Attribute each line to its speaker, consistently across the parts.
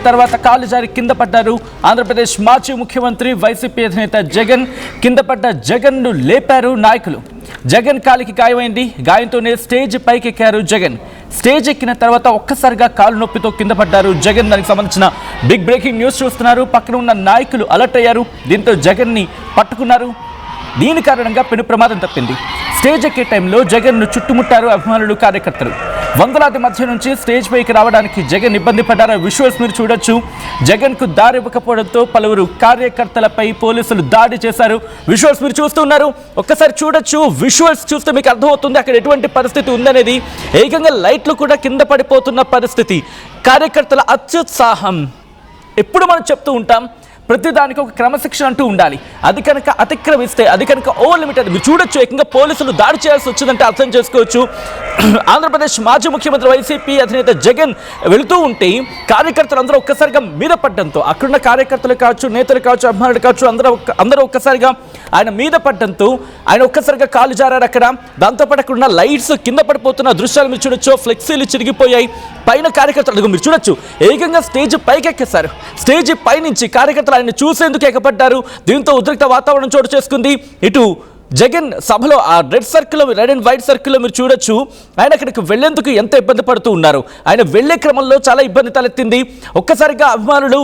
Speaker 1: తర్వాత కాలు జారి కింద పడ్డారు. ఆంధ్రప్రదేశ్ మాజీ ముఖ్యమంత్రి వైసీపీ అధినేత జగన్. కింద పడ్డ జగన్ ను లేపారు నాయకులు. జగన్ కాలికి గాయమైంది. గాయంతోనే స్టేజ్ పైకి ఎక్కారు జగన్. స్టేజ్ ఎక్కిన తర్వాత ఒక్కసారిగా కాలు నొప్పితో కింద పడ్డారు జగన్. దానికి సంబంధించిన బిగ్ బ్రేకింగ్ న్యూస్ చూస్తున్నారు. పక్కన ఉన్న నాయకులు అలర్ట్ అయ్యారు. దీంతో జగన్ ని పట్టుకున్నారు. దీని కారణంగా పెను ప్రమాదం తప్పింది. స్టేజ్ ఎక్కే టైంలో జగన్ ను చుట్టుముట్టారు అభిమానులు, కార్యకర్తలు. వందలాది మధ్య నుంచి స్టేజ్ పైకి రావడానికి జగన్ ఇబ్బంది పడ్డారు. విజువల్స్ మీరు చూడొచ్చు. జగన్ కు దారి ఇవ్వకపోవడంతో పలువురు కార్యకర్తలపై పోలీసులు దాడి చేశారు. విజువల్స్ మీరు చూస్తున్నారు. ఒక్కసారి చూడొచ్చు. విజువల్స్ చూస్తే మీకు అర్థమవుతుంది అక్కడ ఎటువంటి పరిస్థితి ఉందనేది. ఏకంగా లైట్లు కూడా కింద పడిపోతున్న పరిస్థితి. కార్యకర్తల అత్యుత్సాహం. ఎప్పుడు మనం చెప్తూ ఉంటాం, ప్రతిదానికి ఒక క్రమశిక్షణ అంటూ ఉండాలి. అది కనుక అతిక్రమిస్తే, అది కనుక ఓవర్ లిమిట్ అది మీరు చూడొచ్చు. ఏకంగా పోలీసులు దాడి చేయాల్సి వచ్చిందంటే అర్థం చేసుకోవచ్చు. ఆంధ్రప్రదేశ్ మాజీ ముఖ్యమంత్రి వైసీపీ అధినేత జగన్ వెళుతూ ఉంటే కార్యకర్తలు అందరూ ఒక్కసారిగా మీద పడడంతో, అక్కడున్న కార్యకర్తలు కావచ్చు, నేతలు కావచ్చు, అభిమానులు కావచ్చు, అందరూ ఒక్కసారిగా ఆయన మీద పడడంతో ఆయన ఒక్కసారిగా కాలు జారారు అక్కడ. దాంతోపాటు అక్కడున్న లైట్స్ కింద పడిపోతున్న దృశ్యాలు మీరు చూడొచ్చు. ఫ్లెక్సీలు చిరిగిపోయాయి. పైన కార్యకర్తలు మీరు చూడొచ్చు. ఏకంగా స్టేజ్ పైకెక్కేశారు. స్టేజ్ పైనుంచి కార్యకర్తలు ఆయన చూసేందుకు ఎగబడ్డారు. దీంతో ఉద్రిక్త వాతావరణం చోటు చేసుకుంది. ఇటు జగన్ సభలో ఆ రెడ్ అండ్ వైట్ సర్కిల్లో మీరు చూడొచ్చు. ఆయన అక్కడికి వెళ్లేందుకు ఎంత ఇబ్బంది పడుతూ ఉన్నారు. ఆయన వెళ్లే క్రమంలో చాలా ఇబ్బంది తలెత్తింది. ఒక్కసారిగా అభిమానులు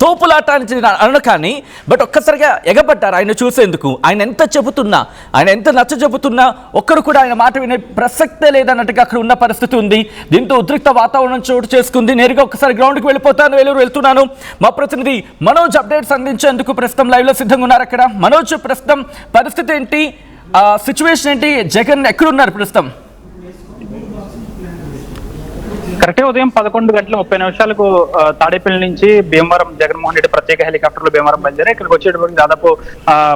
Speaker 1: తోపులాట అని అన్న కానీ బట్ ఒక్కసారిగా ఎగబడ్డారు ఆయన చూసేందుకు. ఆయన ఎంత చెబుతున్నా, ఆయన ఎంత నచ్చ చెబుతున్నా ఒక్కరు కూడా ఆయన మాట వినే ప్రసక్తే లేదన్నట్టుగా అక్కడ ఉన్న పరిస్థితి ఉంది. దీంతో ఉద్రిక్త వాతావరణం చోటు చేసుకుంది. నేరుగా ఒక్కసారి గ్రౌండ్కి వెళ్ళిపోతాను, వెళ్తున్నాను. మా ప్రతినిధి మనోజ్ అప్డేట్స్ అందించేందుకు ప్రస్తుతం లైవ్ లో సిద్ధంగా ఉన్నారు అక్కడ. మనోజ్, ప్రస్తుతం పరిస్థితి ఏంటి, సిచ్యువేషన్ ఏంటి, జగన్ ఎక్కడున్నారు ప్రస్తుతం?
Speaker 2: కరెక్టే ఉదయం 11:30 తాడేపల్లి నుంచి భీమవరం జగన్మోహన్ రెడ్డి ప్రత్యేక హెలికాప్టర్లో భీమవరం బయలుదేరి ఇక్కడికి వచ్చేటప్పటికి దాదాపు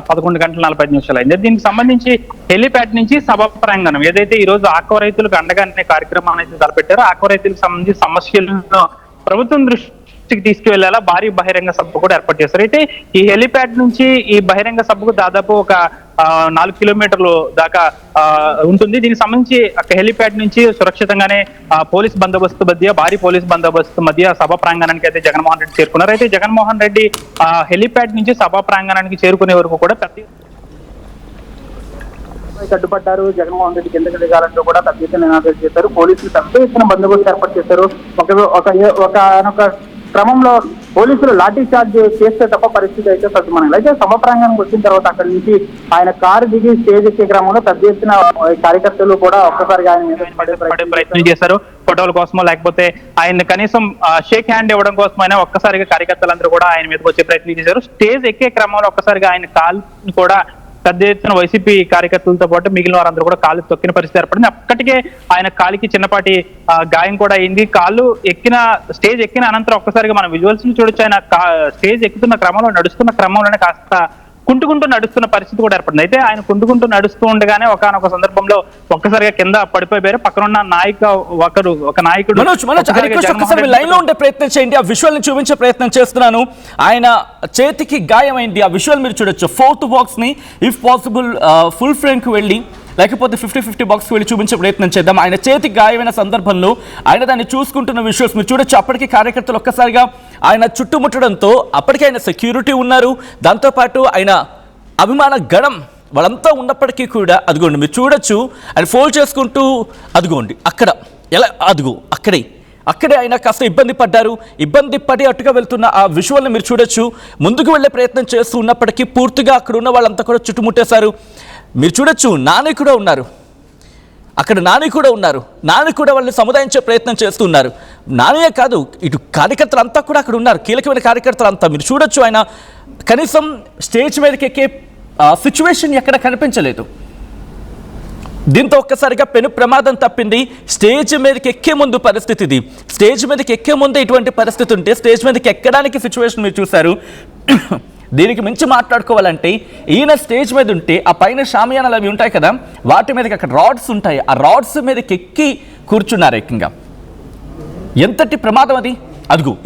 Speaker 2: 11:45 అయింది. దీనికి సంబంధించి హెలిప్యాడ్ నుంచి సభా ప్రాంగణం ఏదైతే ఈ రోజు ఆక్వా రైతులకు అండగా అనే కార్యక్రమాన్ని అయితే తలపెట్టారో, ఆక్వా రైతులకు సంబంధించి సమస్యలను ప్రభుత్వం దృష్టికి తీసుకువెళ్లేలా భారీ బహిరంగ సభ కూడా ఏర్పాటు చేశారు. అయితే ఈ హెలిప్యాడ్ నుంచి ఈ బహిరంగ సభకు దాదాపు ఒక 4 కిలోమీటర్లు దాకా ఉంటుంది. దీనికి సంబంధించి హెలిప్యాడ్ నుంచి సురక్షితంగానే పోలీస్ బందోబస్తు మధ్య, భారీ పోలీస్ బందోబస్తు మధ్య సభా ప్రాంగణానికి అయితే జగన్మోహన్ రెడ్డి చేరుకున్నారు. అయితే జగన్మోహన్ రెడ్డి హెలిప్యాడ్ నుంచి సభా ప్రాంగణానికి చేరుకునే వరకు కూడా అడ్డుపడ్డారు. జగన్మోహన్ రెడ్డి కిందకి దిగాలంటూ కూడా పెద్ద ఎత్తున నినాదాలు చేశారు. పోలీసులు పెద్ద ఎత్తున బందోబస్తు ఏర్పాటు చేశారు. ఒక క్రమంలో పోలీసులు లాఠీ చార్జ్ చేస్తే తప్ప పరిస్థితి అయితే సద్దుమణంగా. అయితే సభ ప్రాంగణానికి వచ్చిన తర్వాత అక్కడి నుంచి ఆయన కారు దిగి స్టేజ్ ఎక్కే క్రమంలో పెద్ద ఎత్తున కార్యకర్తలు కూడా ఒక్కసారిగా ఆయన ప్రయత్నం చేశారు. ఫోటోల కోసమో లేకపోతే ఆయన కనీసం షేక్ హ్యాండ్ ఇవ్వడం కోసమైనా ఒక్కసారిగా కార్యకర్తలందరూ కూడా ఆయన మీదకి వచ్చే ప్రయత్నం చేశారు. స్టేజ్ ఎక్కే క్రమంలో ఒక్కసారిగా ఆయన కాల్ కూడా పెద్ద ఎత్తున వైసీపీ కార్యకర్తలతో పాటు మిగిలిన వారందరూ కూడా కాలు తొక్కిన పరిస్థితి ఏర్పడింది. అప్పటికే ఆయన కాలికి చిన్నపాటి గాయం కూడా అయింది. కాలు స్టేజ్ ఎక్కిన అనంతరం ఒక్కసారిగా మనం విజువల్స్ ని చూడొచ్చు. ఆయన స్టేజ్ ఎక్కుతున్న క్రమంలో, నడుస్తున్న క్రమంలోనే కాస్త కుంటుకుంటూ నడుస్తున్న పరిస్థితి కూడా ఏర్పడింది. అయితే ఆయన కుంటుకుంటూ నడుస్తూ ఉండగానే ఒకనొక సందర్భంలో ఒక్కసారిగా కింద పడిపోయారు. పక్కనున్న ఒక నాయకుడు
Speaker 1: లైన్ లో ఉండే ప్రయత్నం చేయండి. ఆ విజువల్ ని చూపించే ప్రయత్నం చేస్తున్నాను. ఆయన చేతికి గాయమైంది. ఆ విజువల్ మీరు చూడొచ్చు. 4th బాక్స్ ని ఇఫ్ పాసిబుల్ ఫుల్ ఫ్రేమ్ కి వెళ్ళి లేకపోతే 50-50 బాక్స్కి వెళ్ళి చూపించే ప్రయత్నం చేద్దాం. ఆయన చేతికి గాయమైన సందర్భంలో ఆయన దాన్ని చూసుకుంటున్న విజువల్స్ మీరు చూడొచ్చు. అప్పటికి కార్యకర్తలు ఒక్కసారిగా ఆయన చుట్టుముట్టడంతో అప్పటికే ఆయన సెక్యూరిటీ ఉన్నారు. దాంతోపాటు ఆయన అభిమాన గణం వాళ్ళంతా ఉన్నప్పటికీ కూడా అదిగోండి మీరు చూడొచ్చు. ఆయన ఫోల్డ్ చేసుకుంటూ అదిగోండి అక్కడ అక్కడే ఆయన కాస్త ఇబ్బంది పడ్డారు. ఇబ్బంది పడి అట్టుగా వెళ్తున్న ఆ విజువల్ని మీరు చూడొచ్చు. ముందుకు వెళ్ళే ప్రయత్నం చేస్తూ ఉన్నప్పటికీ పూర్తిగా అక్కడ ఉన్న వాళ్ళంతా కూడా చుట్టుముట్టేశారు. మీరు చూడొచ్చు. నాని కూడా ఉన్నారు. నాని కూడా వాళ్ళని సముదాయించే ప్రయత్నం చేస్తున్నారు. నానియే కాదు, ఇటు కార్యకర్తలంతా కూడా అక్కడ ఉన్నారు. కీలకమైన కార్యకర్తలంతా మీరు చూడొచ్చు. ఆయన కనీసం స్టేజ్ మీదకి ఎక్కే సిచ్యువేషన్ ఎక్కడ కనిపించలేదు. దీంతో ఒక్కసారిగా పెను ప్రమాదం తప్పింది. స్టేజ్ మీదకి ఎక్కే ముందు పరిస్థితి ఇది. స్టేజ్ మీదకి ఎక్కే ముందు ఇటువంటి పరిస్థితి ఉంటే స్టేజ్ మీదకి ఎక్కడానికి సిచ్యువేషన్ మీరు చూశారు. దీనికి మించి మాట్లాడుకోవాలంటే ఈయన స్టేజ్ మీద ఉంటే ఆ పైన షామియానాలు అవి ఉంటాయి కదా, వాటి మీదకి అక్కడ రాడ్స్ ఉంటాయి. ఆ రాడ్స్ మీదకి ఎక్కి కూర్చున్నారు ఏకంగా. ఎంతటి ప్రమాదం అది.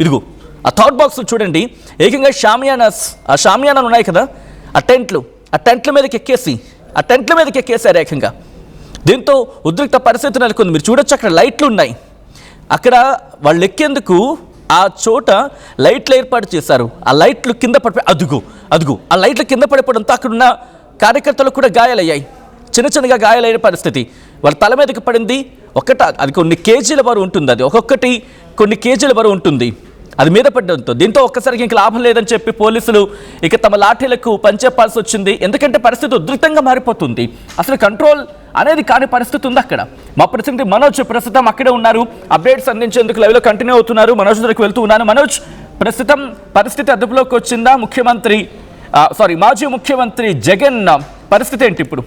Speaker 1: ఇదిగో ఆ థర్డ్ బాక్స్ చూడండి. ఏకంగా షామియానాలు ఉన్నాయి కదా, ఆ టెంట్ల మీదకి ఎక్కేసారు ఏకంగా. దీంతో ఉద్రిక్త పరిస్థితి నెలకొంది. మీరు చూడొచ్చు అక్కడ లైట్లు ఉన్నాయి. అక్కడ వాళ్ళు ఎక్కేందుకు ఆ చోట లైట్లు ఏర్పాటు చేశారు. ఆ లైట్లు కింద పడిపోయి అదుగు ఆ లైట్లు కింద పడిపోవడంతో అక్కడున్న కార్యకర్తలు కూడా గాయాలయ్యాయి. చిన్నగా గాయాలైన పరిస్థితి. వాళ్ళ తల మీదకి పడింది. అది కొన్ని కేజీల బరువు ఉంటుంది. అది ఒక్కొక్కటి కొన్ని కేజీల బరువు ఉంటుంది. అది మీద పడడంతో దీంతో ఒక్కసారికి ఇంక లాభం లేదని చెప్పి పోలీసులు ఇక తమ లాఠీలకు పనిచెప్పాల్సి వచ్చింది. ఎందుకంటే పరిస్థితి ఉధృతంగా మారిపోతుంది. అసలు కంట్రోల్ అనేది కాని పరిస్థితి ఉంది అక్కడ. మా ప్రతినిధి మనోజ్ ప్రస్తుతం అక్కడే ఉన్నారు. అప్డేట్స్ అందించేందుకు లైవ్లో కంటిన్యూ అవుతున్నారు. మనోజ్ దగ్గరికి వెళ్తూ ఉన్నాను. మనోజ్, ప్రస్తుతం పరిస్థితి అదుపులోకి వచ్చిందా? మాజీ ముఖ్యమంత్రి జగన్ పరిస్థితి ఏంటి ఇప్పుడు?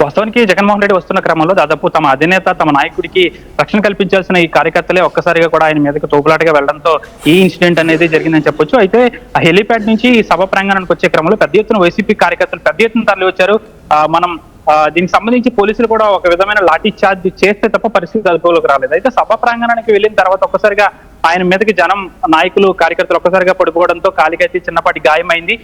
Speaker 3: వాస్తవానికి జగన్మోహన్ రెడ్డి వస్తున్న క్రమంలో దాదాపు తమ అధినేత, తమ నాయకుడికి రక్షణ కల్పించాల్సిన ఈ కార్యకర్తలే ఒక్కసారిగా కూడా ఆయన మీదకి తోపులాటగా వెళ్లడంతో ఈ ఇన్సిడెంట్ అనేది జరిగిందని చెప్పొచ్చు. అయితే ఆ హెలీప్యాడ్ నుంచి సభ ప్రాంగణానికి వచ్చే క్రమంలో పెద్ద ఎత్తున వైసీపీ కార్యకర్తలు పెద్ద ఎత్తున తరలి వచ్చారు. దీనికి సంబంధించి పోలీసులు కూడా ఒక విధమైన లాఠీ చార్జ్ చేస్తే తప్ప పరిస్థితి అదుపులోకి రాలేదు. అయితే సభ ప్రాంగణానికి వెళ్ళిన తర్వాత ఒక్కసారిగా ఆయన మీదకి జనం, నాయకులు, కార్యకర్తలు ఒక్కసారిగా పడిపోవడంతో కాలికైతే చిన్నపాటి గాయమైంది.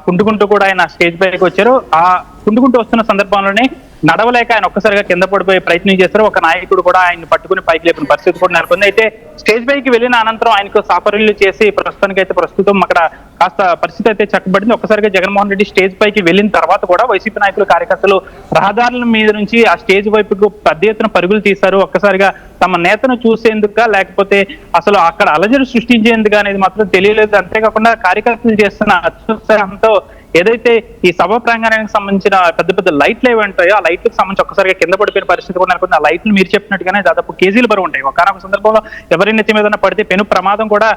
Speaker 3: కుంటుకుంటూ కూడా ఆయన స్టేజ్ పైకి వచ్చారు. ఆ కుంటుకుంటూ వస్తున్న సందర్భంలోనే నడవలేక ఆయన ఒక్కసారిగా కింద పడిపోయే ప్రయత్నం చేశారు. ఒక నాయకుడు కూడా ఆయన పట్టుకుని పైకి లేపిన పరిస్థితి కూడా నెలకొంది. అయితే స్టేజ్ పైకి వెళ్ళిన అనంతరం ఆయనకు సాఫర్యలు చేసి ప్రస్తుతం అక్కడ కాస్త పరిస్థితి అయితే చక్కబడింది. ఒక్కసారిగా జగన్మోహన్ రెడ్డి స్టేజ్ పైకి వెళ్ళిన తర్వాత కూడా వైసీపీ నాయకులు, కార్యకర్తలు రహదారుల మీద నుంచి ఆ స్టేజ్ వైపుకు పెద్ద ఎత్తున పరుగులు తీశారు. ఒక్కసారిగా తమ నేతను చూసేందుక, లేకపోతే అసలు అక్కడ అలజడి సృష్టించేందుకు అనేది మాత్రం తెలియలేదు. అంతేకాకుండా కార్యకర్తలు చేస్తున్న అత్యుత్సాహంతో ఏదైతే ఈ సభ ప్రాంగణానికి సంబంధించిన పెద్ద పెద్ద లైట్లు ఏవి ఉంటాయో ఆ లైట్లకు సంబంధించి ఒక్కసారిగా కింద పడిపోయిన పరిస్థితి కూడా నెలకొంది. ఆ లైట్లు మీరు చెప్పినట్టుగానే దాదాపు కేజీల బరువు ఉంటాయి. ఒకనొక సందర్భంలో ఎవరి నెత్తి మీద పడితే పెను ప్రమాదం కూడా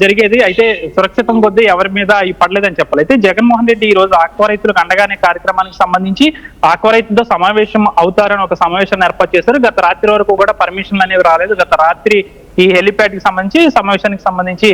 Speaker 3: జరిగేది. అయితే సురక్షితం కొద్దీ ఎవరి మీద పడలేదని చెప్పాలి. అయితే జగన్మోహన్ రెడ్డి ఈ రోజు ఆక్వా రైతులకు అండగానే కార్యక్రమానికి సంబంధించి ఆక్వా రైతులతో సమావేశం అవుతారని ఒక సమావేశాన్ని ఏర్పాటు చేశారు. గత రాత్రి వరకు కూడా పర్మిషన్లు అనేవి రాలేదు. గత రాత్రి ఈ హెలిప్యాడ్ కి సంబంధించి సమావేశానికి సంబంధించి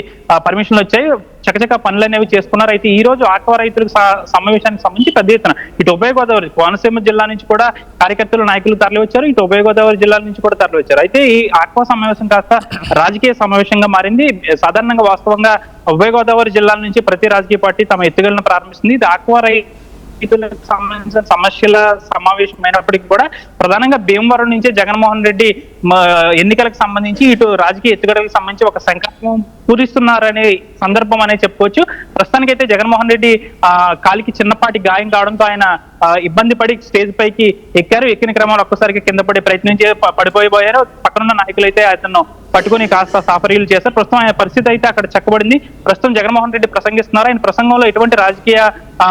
Speaker 3: పర్మిషన్లు వచ్చాయి. చకచక పనులు అనేవి చేసుకున్నారు. అయితే ఈ రోజు ఆక్వా రైతులకు సమావేశానికి సంబంధించి పెద్ద ఎత్తున ఇటు ఉభయ గోదావరి, కోనసీమ జిల్లా నుంచి కూడా కార్యకర్తలు, నాయకులు తరలి వచ్చారు. ఇటు ఉభయ గోదావరి జిల్లా నుంచి కూడా తరలి వచ్చారు. అయితే ఈ ఆక్వా సమావేశం కాస్త రాజకీయ సమావేశంగా మారింది. సాధారణంగా వాస్తవంగా ఉభయ గోదావరి జిల్లాల నుంచి ప్రతి రాజకీయ పార్టీ తమ ఎత్తుగడలను ప్రారంభిస్తుంది. ఇది ఆక్వా రైతులకు సంబంధించిన సమస్యల సమావేశమైనప్పటికీ కూడా ప్రధానంగా భీమవరం నుంచే జగన్మోహన్ రెడ్డి ఎన్నికలకు సంబంధించి ఇటు రాజకీయ ఎత్తుగడలకు సంబంధించి ఒక సంకల్పం పూరిస్తున్నారనే సందర్భం అనే చెప్పుకోవచ్చు. ప్రస్తుతానికైతే జగన్మోహన్ రెడ్డి కాలికి చిన్నపాటి గాయం కావడంతో ఆయన ఇబ్బంది పడి స్టేజ్ పైకి ఎక్కారు. ఎక్కిన క్రమంలో ఒక్కసారిగా కింద పడే ప్రయత్నం పడిపోయారు. పక్కనున్న నాయకులు అయితే అతను పట్టుకుని కాస్త సాఫరీలు చేశారు. ప్రస్తుతం ఆయన పరిస్థితి అయితే అక్కడ చక్కబడింది. ప్రస్తుతం జగన్మోహన్ రెడ్డి ప్రసంగిస్తున్నారు. ఆయన ప్రసంగంలో ఎటువంటి రాజకీయ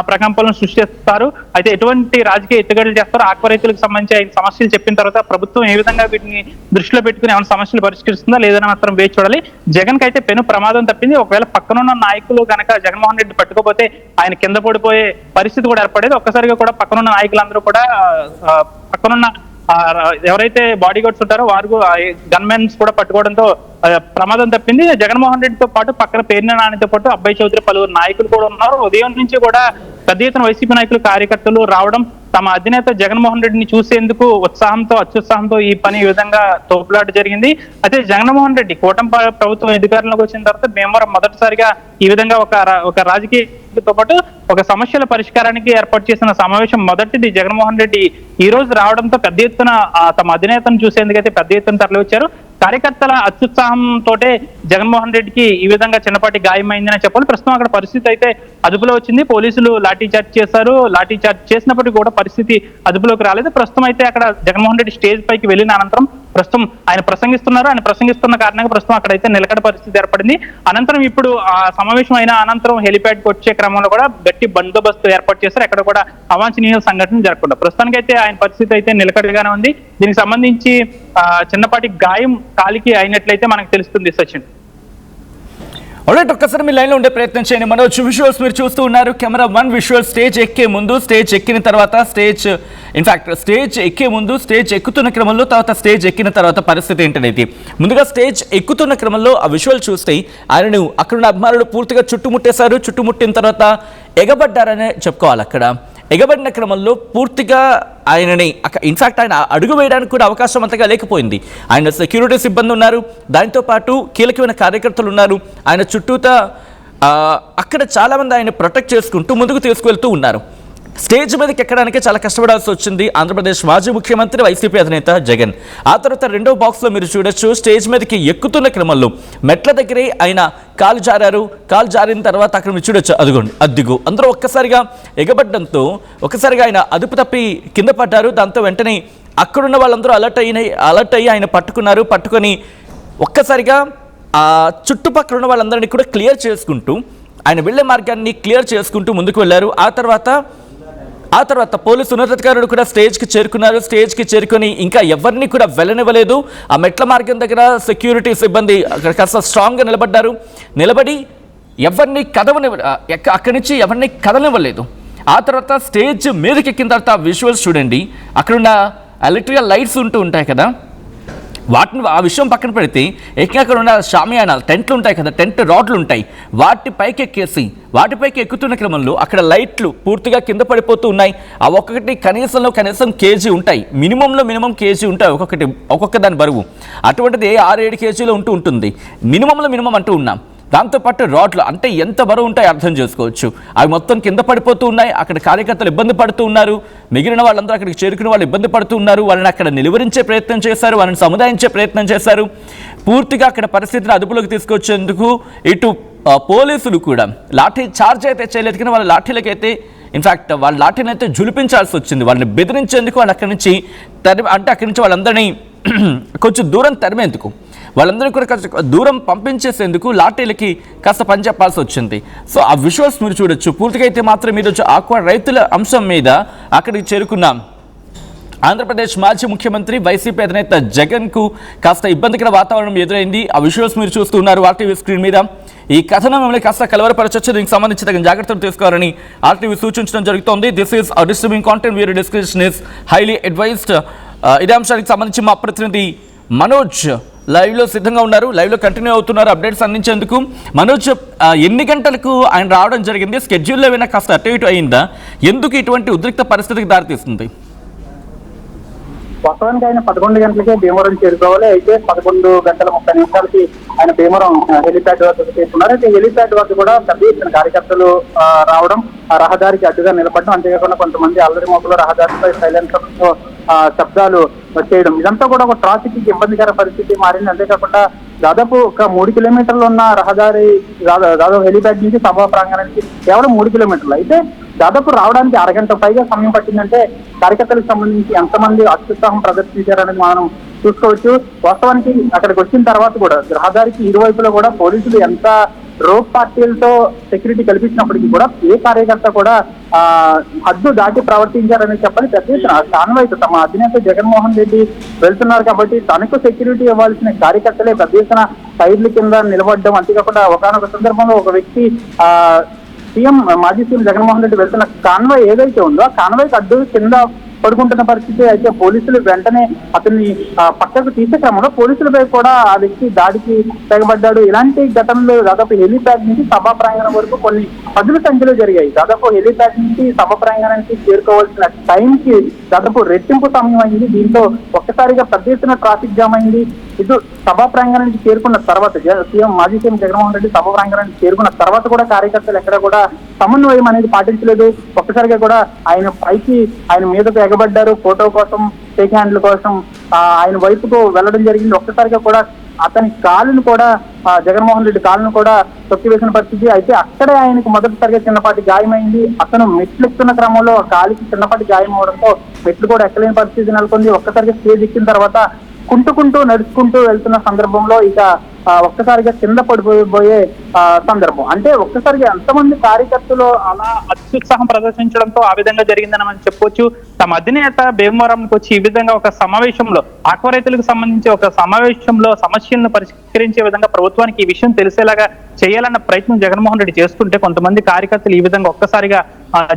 Speaker 3: ప్రకంపనలు సృష్టిస్తారు, అయితే ఎటువంటి రాజకీయ ఎత్తుగడలు చేస్తారు, ఆక్వా రైతులకు సంబంధించి ఆయన సమస్యలు చెప్పిన తర్వాత ప్రభుత్వం ఏ విధంగా వీటిని దృష్టిలో పెట్టుకుని ఏమైనా సమస్యలు పరిష్కరిస్తుందా లేదని మాత్రం వేచి చూడాలి. జగన్ కి అయితే పెను ప్రమాదం తప్పింది. ఒకవేళ పక్కనున్న నాయకులు కనుక జగన్మోహన్ రెడ్డి పట్టుకోపోతే ఆయన కింద పడిపోయే పరిస్థితి కూడా ఏర్పడేది. ఒక్కసారిగా కూడా పక్కనున్న నాయకులందరూ కూడా పక్కనున్న ఎవరైతే బాడీ గార్డ్స్ ఉంటారో వారు గన్మెన్స్ కూడా పట్టుకోవడంతో ప్రమాదం తప్పింది. జగన్మోహన్ రెడ్డితో పాటు పక్కన పేర్ని నానితో పాటు అబ్బాయి చౌదరి, పలువురు నాయకులు కూడా ఉన్నారు. ఉదయం నుంచి కూడా పెద్ద ఎత్తున వైసీపీ నాయకులు, కార్యకర్తలు రావడం, తమ అధినేత జగన్మోహన్ రెడ్డిని చూసేందుకు అత్యుత్సాహంతో ఈ పని ఈ విధంగా తోపులాట జరిగింది. అయితే జగన్మోహన్ రెడ్డి కూటమి ప్రభుత్వం అధికారంలోకి వచ్చిన తర్వాత భీమవరం మొదటిసారిగా ఈ విధంగా ఒక రాజకీయతో పాటు ఒక సమస్యల పరిష్కారానికి ఏర్పాటు చేసిన సమావేశం మొదటిది. జగన్మోహన్ రెడ్డి ఈ రోజు రావడంతో పెద్ద ఎత్తున తమ అధినేతను చూసేందుకైతే పెద్ద ఎత్తున తరలి వచ్చారు. కార్యకర్తల అత్యుత్సాహంతో జగన్మోహన్ రెడ్డికి ఈ విధంగా చిన్నపాటి గాయమైందని చెప్పాలి. ప్రస్తుతం అక్కడ పరిస్థితి అయితే అదుపులో వచ్చింది. పోలీసులు లాఠీ చార్జ్ చేశారు. లాఠీ చార్జ్ చేసినప్పటికీ కూడా పరిస్థితి అదుపులోకి రాలేదు. ప్రస్తుతం అయితే అక్కడ జగన్మోహన్ రెడ్డి స్టేజ్ పైకి వెళ్ళిన అనంతరం ప్రస్తుతం ఆయన ప్రసంగిస్తున్నారు. ఆయన ప్రసంగిస్తున్న కారణంగా ప్రస్తుతం అక్కడైతే నిలకడ పరిస్థితి ఏర్పడింది. అనంతరం ఇప్పుడు ఆ సమావేశం అయిన అనంతరం హెలిప్యాడ్ కి వచ్చే క్రమంలో కూడా గట్టి బందోబస్తు ఏర్పాటు చేశారు. ఎక్కడ కూడా అవాంఛనీయ సంఘటన జరగకుండా ప్రస్తుతానికైతే ఆయన పరిస్థితి అయితే నిలకడగానే ఉంది. దీనికి సంబంధించి చిన్నపాటి గాయం కాలికి అయినట్లయితే మనకు తెలుస్తుంది. సచిన్,
Speaker 1: ఆల్రైట్, ఒక్కసారి మీ లైన్లో ఉండే ప్రయత్నం చేయండి. మనోజ్, విజువల్స్ మీరు చూస్తూ ఉన్నారు. కెమెరా 1 విజువల్ స్టేజ్ ఎక్కే ముందు, స్టేజ్ ఎక్కిన తర్వాత, స్టేజ్ ఎక్కే ముందు, స్టేజ్ ఎక్కుతున్న క్రమంలో, తర్వాత స్టేజ్ ఎక్కిన తర్వాత పరిస్థితి ఏంటనేది. ముందుగా స్టేజ్ ఎక్కుతున్న క్రమంలో ఆ విజువల్ చూస్తే ఆయనను అక్కడున్న అభిమానులు పూర్తిగా చుట్టుముట్టేశారు. చుట్టుముట్టిన తర్వాత ఎగబడ్డారనే చెప్పుకోవాలి. అక్కడ ఎగబడిన క్రమంలో పూర్తిగా ఆయనని ఇన్ఫాక్ట్ ఆయన అడుగు వేయడానికి కూడా అవకాశం అంతగా లేకపోయింది. ఆయన సెక్యూరిటీ సిబ్బంది ఉన్నారు, దాంతో పాటు కీలకమైన కార్యకర్తలు ఉన్నారు. ఆయన చుట్టూతా అక్కడ చాలామంది ఆయన ప్రొటెక్ట్ చేసుకుంటూ ముందుకు తీసుకువెళ్తూ ఉన్నారు. స్టేజ్ మీదకి ఎక్కడానికి చాలా కష్టపడాల్సి వచ్చింది ఆంధ్రప్రదేశ్ మాజీ ముఖ్యమంత్రి వైసీపీ అధినేత జగన్. ఆ తర్వాత రెండో బాక్స్లో మీరు చూడొచ్చు, స్టేజ్ మీదకి ఎక్కుతున్న క్రమంలో మెట్ల దగ్గరే ఆయన కాలు జారారు. కాలు జారిన తర్వాత అక్కడ మీరు చూడొచ్చు, అదిగో అందరూ ఒక్కసారిగా ఎగబడ్డంతో ఒక్కసారిగా ఆయన అదుపు తప్పి కింద పడ్డారు. దాంతో వెంటనే అక్కడున్న వాళ్ళందరూ అలర్ట్ అయ్యి ఆయన పట్టుకొని ఒక్కసారిగా ఆ చుట్టుపక్కల ఉన్న వాళ్ళందరినీ కూడా క్లియర్ చేసుకుంటూ ఆయన వెళ్ళే మార్గాన్ని క్లియర్ చేసుకుంటూ ముందుకు వెళ్ళారు. ఆ తర్వాత పోలీసు ఉన్నతాధికారులు కూడా స్టేజ్కి చేరుకున్నారు. స్టేజ్కి చేరుకొని ఇంకా ఎవరిని కూడా వెళ్ళనివ్వలేదు. ఆ మెట్ల మార్గం దగ్గర సెక్యూరిటీ సిబ్బంది అక్కడ కాస్త స్ట్రాంగ్గా నిలబడి ఎవరిని అక్కడి నుంచి ఎవరిని కదలనివ్వలేదు. ఆ తర్వాత స్టేజ్ మీదకి ఎక్కిన తర్వాత విజువల్స్ చూడండి, అక్కడున్న ఎలక్ట్రికల్ లైట్స్ ఉంటాయి కదా, ఆ విషయం పక్కన పెడితే అక్కడ ఉన్న షామియానాలు టెంట్లు ఉంటాయి కదా, టెంట్ రాడ్లు ఉంటాయి, వాటిపైకి ఎక్కుతున్న క్రమంలో అక్కడ లైట్లు పూర్తిగా కింద పడిపోతూ ఉన్నాయి. ఆ ఒక్కొక్కటి కనీసం కేజీ ఉంటాయి, మినిమం కేజీ ఉంటాయి ఒక్కొక్క దాని బరువు. అటువంటిది 6-7 కేజీలో ఉంటుంది, మినిమం అంటూ ఉన్నాం. దాంతోపాటు రాడ్లు అంటే ఎంత బరువు ఉంటాయో అర్థం చేసుకోవచ్చు. అవి మొత్తం కింద పడిపోతూ ఉన్నాయి. అక్కడ కార్యకర్తలు ఇబ్బంది పడుతూ ఉన్నారు. మిగిలిన వాళ్ళందరూ అక్కడికి చేరుకున్న వాళ్ళు ఇబ్బంది పడుతూ ఉన్నారు. వాళ్ళని అక్కడ నిలువరించే ప్రయత్నం చేశారు, వాళ్ళని సముదాయించే ప్రయత్నం చేశారు. పూర్తిగా అక్కడ పరిస్థితిని అదుపులోకి తీసుకొచ్చేందుకు ఇటు పోలీసులు కూడా లాఠీ చార్జ్ అయితే చేయలేదు, కానీ వాళ్ళ లాఠీలకైతే ఇన్ఫ్యాక్ట్ వాళ్ళ లాఠీని అయితే జులిపించాల్సి వచ్చింది. వాళ్ళని బెదిరించేందుకు వాళ్ళు అక్కడి నుంచి వాళ్ళందరినీ కొంచెం దూరం తరిమేందుకు, వాళ్ళందరినీ కూడా కాస్త దూరం పంపించేసేందుకు లాఠీలకి కాస్త పని చెప్పాల్సి వచ్చింది. సో ఆ విజువల్స్ మీరు చూడొచ్చు. పూర్తిగా అయితే మాత్రం మీరు ఆక్వా రైతుల అంశం మీద అక్కడికి చేరుకున్నాం. ఆంధ్రప్రదేశ్ మాజీ ముఖ్యమంత్రి వైసీపీ అధినేత జగన్కు కాస్త ఇబ్బందికర వాతావరణం ఎదురైంది. ఆ విజువల్స్ మీరు చూస్తున్నారు ఆర్టీవీ స్క్రీన్ మీద. ఈ కథనం మిమ్మల్ని కాస్త కలవరపరచొచ్చు, దీనికి సంబంధించి తగిన జాగ్రత్తలు తీసుకోవాలని ఆర్టీవీ సూచించడం జరుగుతోంది. దిస్ ఈస్ డిస్టర్బింగ్ కాంటెంట్, వీరి డిస్కషన్ ఇస్ హైలీ అడ్వైజ్డ్. ఇదే అంశానికి సంబంధించి మా ప్రతినిధి మనోజ్ లైవ్లో సిద్ధంగా ఉన్నారు, లైవ్లో కంటిన్యూ అవుతున్నారు అప్డేట్స్ అందించేందుకు. మనోజ్, ఎన్ని గంటలకు ఆయన రావడం జరిగింది? స్కెడ్యూల్లో ఏమైనా కాస్త అటు ఇటు అయిందా? ఎందుకు ఇటువంటి ఉద్రిక్త పరిస్థితికి దారితీస్తుంది?
Speaker 2: వాస్తవానికి ఆయన 11 గంటలకే భీమవరం చేరుకోవాలి. అయితే 11:30 ఆయన భీమవరం హెలిప్యాడ్ వద్దకు చేరుకున్నారు. అయితే హెలిప్యాడ్ వద్ద కూడా పెద్ద ఎత్తున కార్యకర్తలు రావడం, ఆ రహదారికి అడ్డుగా నిలబడడం, అంతేకాకుండా కొంతమంది అల్లరి మొక్కలు రహదారిపై సైలెన్సర్తో శబ్దాలు చేయడం, ఇదంతా కూడా ఒక ట్రాఫిక్ కి ఇబ్బందికర పరిస్థితి మారింది. అంతేకాకుండా దాదాపు ఒక 3 కిలోమీటర్లు ఉన్న రహదారి దాదాపు హెలిప్యాడ్ నుంచి సభా ప్రాంగణానికి కేవలం 3 కిలోమీటర్లు. అయితే దాదాపు రావడానికి అరగంట పైగా సమయం పట్టిందంటే కార్యకర్తలకు సంబంధించి ఎంతమంది అత్యుత్సాహం ప్రదర్శించారనేది మనం చూసుకోవచ్చు. వాస్తవానికి అక్కడికి వచ్చిన తర్వాత కూడా రహదారికి ఇరువైపులో కూడా పోలీసులు ఎంత రోప్ పార్టీలతో సెక్యూరిటీ కల్పించినప్పటికీ కూడా ఏ కార్యకర్త కూడా హద్దు దాటి ప్రవర్తించారని చెప్పని పెద్ద ఎత్తున కాన్వాయ్స్ తమ అధినేత జగన్మోహన్ రెడ్డి వెళ్తున్నారు కాబట్టి తనకు సెక్యూరిటీ ఇవ్వాల్సిన కార్యకర్తలే పెద్ద ఎత్తున సైడ్ల కింద నిలబడడం, అంతేకాకుండా ఒకనొక సందర్భంలో ఒక వ్యక్తి మాజీ సీఎం జగన్మోహన్ రెడ్డి వెళ్తున్న కాన్వాయ్ ఏదైతే ఉందో ఆ కాన్వాయ్కి అడ్డు కింద పడుకుంటున్న పరిస్థితి. అయితే పోలీసులు వెంటనే అతన్ని పక్కకు తీసే క్రమంలో పోలీసులపై కూడా ఆ వ్యక్తి దాడికి తెగబడ్డాడు. ఇలాంటి ఘటనలు దాదాపు హెలిప్యాడ్ నుంచి సభా ప్రాంగణం వరకు కొన్ని 10ల సంఖ్యలో జరిగాయి. దాదాపు హెలిప్యాడ్ నుంచి సభా ప్రాంగణానికి చేరుకోవాల్సిన టైంకి దాదాపు రెట్టింపు సమయం అయింది. దీంతో ఒక్కసారిగా పెద్ద ఎత్తున ట్రాఫిక్ జామ్ అయింది. ఇటు సభా ప్రాంగణానికి చేరుకున్న తర్వాత మాజీ సీఎం జగన్మోహన్ రెడ్డి సభా ప్రాంగణానికి చేరుకున్న తర్వాత కూడా కార్యకర్తలు ఎక్కడ కూడా సమన్వయం అనేది పాటించలేదు. ఒక్కసారిగా కూడా ఆయన మీదకు ఎగబడ్డారు. ఫోటో కోసం, షేక్ హ్యాండ్ల కోసం ఆయన వైపుకు వెళ్ళడం జరిగింది. ఒక్కసారిగా కూడా అతని కాలును కూడా జగన్మోహన్ రెడ్డి కాలును కూడా తొక్కివేసిన పరిస్థితి. అయితే అక్కడే ఆయనకు మొదటిసారిగా చిన్నపాటి గాయమైంది. అతను మెట్లు ఎక్కుతున్న క్రమంలో కాలికి చిన్నపాటి గాయం అవడంతో మెట్లు కూడా ఎక్కలేని పరిస్థితి నెలకొంది. ఒక్కసారిగా స్టేజ్ ఎక్కిన తర్వాత నడుచుకుంటూ వెళ్తున్న సందర్భంలో ఇక ఒక్కసారిగా కింద పడిపోయే సందర్భం. అంటే ఒక్కసారిగా ఎంతమంది కార్యకర్తలు
Speaker 3: అలా అత్యుత్సాహం ప్రదర్శించడంతో ఆ విధంగా జరిగిందని మనం చెప్పొచ్చు. తమ అధినేత భీమవరంకి వచ్చి ఈ విధంగా ఒక సమావేశంలో ఆక్వా రైతులకు సంబంధించి ఒక సమావేశంలో సమస్యలను పరిష్కరించే విధంగా ప్రభుత్వానికి ఈ విషయం తెలిసేలాగా చేయాలన్న ప్రయత్నం జగన్మోహన్ రెడ్డి చేస్తుంటే కొంతమంది కార్యకర్తలు ఈ విధంగా ఒక్కసారిగా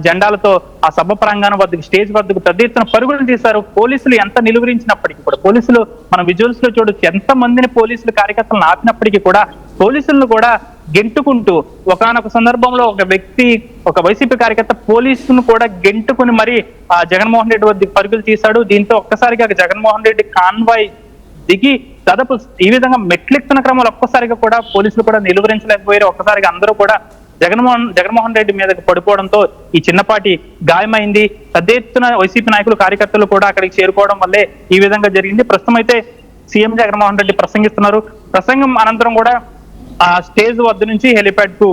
Speaker 3: జెండాలతో ఆ సభ ప్రాంగణం వద్దకు, స్టేజ్ వద్దకు పెద్ద ఎత్తున పరుగులు తీశారు. పోలీసులు ఎంత నిలువరించినప్పటికీ కూడా, పోలీసులు మన విజువల్స్ లో చూడొచ్చు ఎంత మందిని పోలీసులు కార్యకర్తలను ఆపినప్పటికీ కూడా పోలీసులను కూడా గెంటుకుంటూ ఒకానొక సందర్భంలో ఒక వైసీపీ కార్యకర్త పోలీసును కూడా గెంటుకుని మరి జగన్మోహన్ రెడ్డి వద్దకు పరుగులు తీశాడు. దీంతో ఒక్కసారిగా జగన్మోహన్ రెడ్డి కాన్వాయ్ దిగి దాదాపు ఈ విధంగా మెట్లెక్కుతున్న క్రమంలో ఒక్కసారిగా కూడా పోలీసులు కూడా నిలువరించలేకపోయారు. ఒక్కసారిగా అందరూ కూడా జగన్మోహన్ రెడ్డి మీదకి పడిపోవడంతో ఈ చిన్నపాటి గాయమైంది. పెద్ద ఎత్తున వైసీపీ నాయకులు కార్యకర్తలు కూడా అక్కడికి చేరుకోవడం వల్లే ఈ విధంగా జరిగింది. ప్రస్తుతం అయితే సీఎం జగన్మోహన్ రెడ్డి ప్రసంగిస్తున్నారు. ప్రసంగం అనంతరం కూడా ఆ స్టేజ్ వద్ద నుంచి హెలిప్యాడ్ కు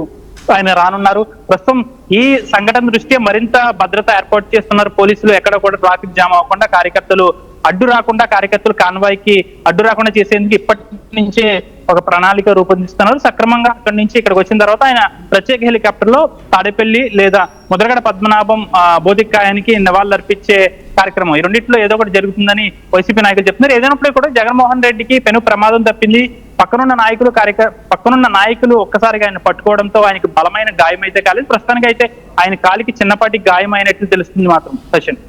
Speaker 3: ఆయన రానున్నారు. ప్రస్తుతం ఈ సంఘటన దృష్ట్యా మరింత భద్రత ఏర్పాటు చేస్తున్నారు పోలీసులు. ఎక్కడ కూడా ట్రాఫిక్ జామ్ అవ్వకుండా కార్యకర్తలు కాన్వాయ్కి అడ్డు రాకుండా చేసేందుకు ఇప్పటి నుంచే ఒక ప్రణాళిక రూపొందిస్తున్నారు. సక్రమంగా అక్కడి నుంచి ఇక్కడికి వచ్చిన తర్వాత ఆయన ప్రత్యేక హెలికాప్టర్ లో తాడేపల్లి లేదా ముద్రగడ పద్మనాభం భౌతికాయానికి నివాళులర్పించే కార్యక్రమం ఈ రెండింటిలో ఏదో ఒకటి జరుగుతుందని వైసీపీ నాయకులు చెప్తున్నారు. ఏదైనప్పుడు కూడా జగన్మోహన్ రెడ్డికి పెను ప్రమాదం తప్పింది. పక్కనున్న నాయకులు ఒక్కసారిగా ఆయన పట్టుకోవడంతో ఆయనకు బలమైన గాయం అయితే కాలేదు. ప్రస్తుతానికి అయితే ఆయన కాలికి చిన్నపాటి గాయం అయినట్లు తెలుస్తుంది మాత్రం. Sachin.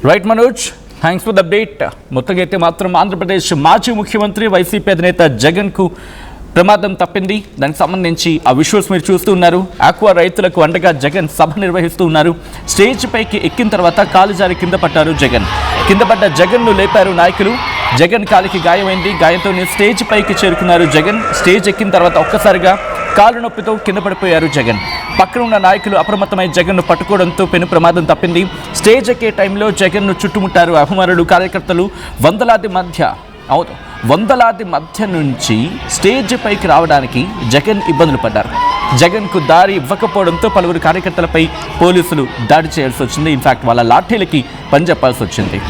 Speaker 1: Right Manoj, thanks for the update. మొత్తంగా అయితే మాత్రం ఆంధ్రప్రదేశ్ మాజీ ముఖ్యమంత్రి వైసీపీ అధినేత జగన్కు ప్రమాదం తప్పింది. దానికి సంబంధించి ఆ విజువల్స్ మీరు చూస్తూ ఉన్నారు. ఆక్వా రైతులకు అండగా జగన్ సభ నిర్వహిస్తూ ఉన్నారు. స్టేజ్ పైకి ఎక్కిన తర్వాత కాలు జారి కింద పడ్డారు జగన్. కింద పడ్డ జగన్ను లేపారు నాయకులు. జగన్ కాలికి గాయమైంది. గాయంతోనే స్టేజ్ పైకి చేరుకున్నారు జగన్. స్టేజ్ ఎక్కిన తర్వాత ఒక్కసారిగా కాలు నొప్పితో కింద పడిపోయారు జగన్. పక్కన ఉన్న నాయకులు అప్రమత్తమై జగన్ను పట్టుకోవడంతో పెను ప్రమాదం తప్పింది. స్టేజ్ ఎక్కే టైంలో జగన్ను చుట్టుముట్టారు అభిమానులు, కార్యకర్తలు. వందలాది మధ్య నుంచి స్టేజ్ పైకి రావడానికి జగన్ ఇబ్బందులు పడ్డారు. జగన్కు దారి ఇవ్వకపోవడంతో పలువురు కార్యకర్తలపై పోలీసులు దాడి చేయాల్సి వచ్చింది. ఇన్ఫాక్ట్ వాళ్ళ లాఠీలకి పని చెప్పాల్సి వచ్చింది.